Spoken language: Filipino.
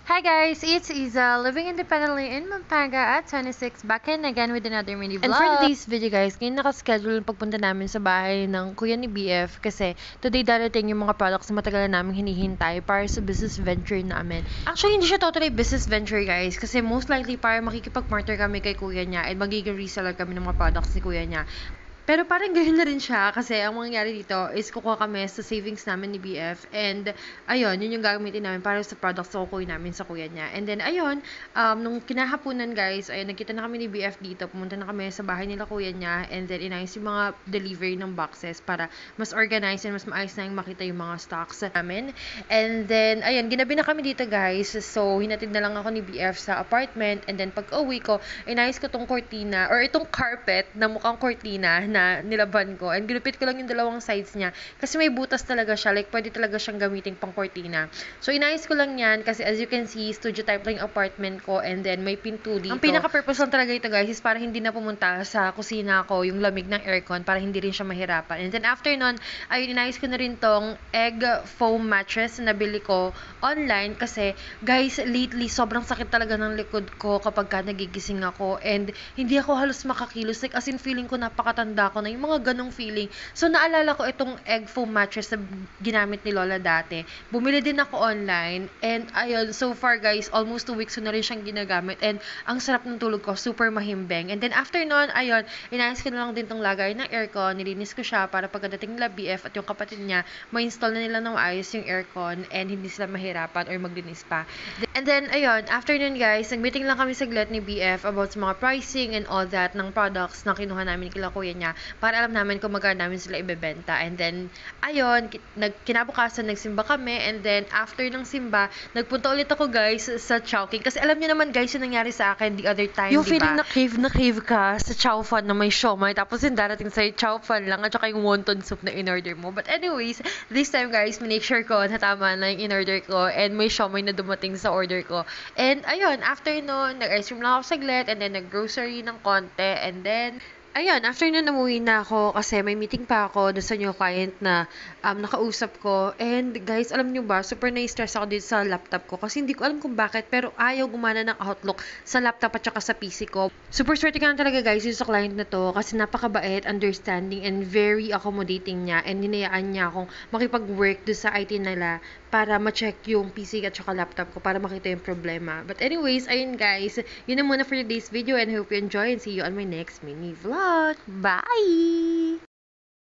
Hi guys, it's Iza, living independently in Pampanga at 26, back in again with another mini vlog. And for today's video guys, ngayon nakaschedule yung pagpunta namin sa bahay ng kuya ni BF kasi today darating yung mga products na matagal na namin hinihintay para sa business venture namin. Actually, hindi siya totally business venture guys kasi most likely para makikipag-partner kami kay kuya niya at magiging reseller kami ng mga products ni kuya niya. Pero parang ganoon na rin siya kasi ang mangyayari dito is kukuha kami sa savings namin ni BF and ayun, yun yung gagamitin namin para sa products na kukuhin namin sa kuya niya. And then ayun, nung kinahaponan guys, ayun, nagkita na kami ni BF dito, pumunta na kami sa bahay nila kuya niya and then inayos yung mga delivery ng boxes para mas organized and mas maayos na yung makita yung mga stocks namin. And then ayun, ginabi na kami dito guys, so hinatid na lang ako ni BF sa apartment and then pag uwi ko, inayos ko tong cortina or itong carpet na mukhang cortina na nilaban ko. And ginupit ko lang yung dalawang sides niya. Kasi may butas talaga siya. Like, pwede talaga siyang gamitin pang cortina. So, inayos ko lang yan. Kasi as you can see, studio type lang yung apartment ko. And then, may pinto dito. Ang pinaka-purpose lang talaga ito, guys, is para hindi na pumunta sa kusina ko yung lamig ng aircon para hindi rin siya mahirapan. And then, after nun, ayun, inayos ko na rin tong egg foam mattress na nabili ko online. Kasi, guys, lately, sobrang sakit talaga ng likod ko kapag ka nagigising ako. And, hindi ako halos makakilos. Like, as in, feeling ko napakatanda ko na yung mga ganong feeling. So, naalala ko itong egg foam mattress na ginamit ni Lola dati. Bumili din ako online. And, ayun, so far guys, almost 2 weeks ko na rin siyang ginagamit. And, ang sarap ng tulog ko. Super mahimbing. And then, after nun, ayun, inayos ko na lang din tong lagay ng aircon. Nilinis ko siya para pagkadating nila BF at yung kapatid niya, ma-install na nila ng maayos yung aircon and hindi sila mahirapan or maglinis pa. And then, ayun, after nun guys, nag-meeting lang kami saglit ni BF about sa mga pricing and all that ng products na kinuha namin kila kuya niya para alam namin kung magkano namin sila ibebenta. And then, ayun, kinabukasan nagsimba kami and then after ng simba, nagpunta ulit ako guys sa Chowking. Kasi alam niyo naman guys, yung nangyari sa akin the other time, yung diba? Feeling na crave ka sa chow fan na may siomai tapos yung darating sa'yo chow fan lang at saka yung wonton soup na in-order mo. But anyways, this time guys, make sure ko na tama na yung in-order ko and may siomai na dumating sa order ko. And ayun, after nun, nag-ice cream lang ako saglit and then nag-grocery ng konti and then ayun, after nun umuwi na ako kasi may meeting pa ako doon sa new client na nakausap ko. And guys, alam nyo ba, super na-stress ako dito sa laptop ko kasi hindi ko alam kung bakit pero ayaw gumana ng Outlook sa laptop at saka sa PC ko. Super swerte ka na talaga guys yung sa client na to kasi napakabait, understanding, and very accommodating niya. And hinayaan niya akong makipag-work doon sa IT nila para ma-check yung PC at saka laptop ko para makita yung problema. But anyways, ayun guys, yun na muna for today's video and I hope you enjoy and see you on my next mini vlog. Bye!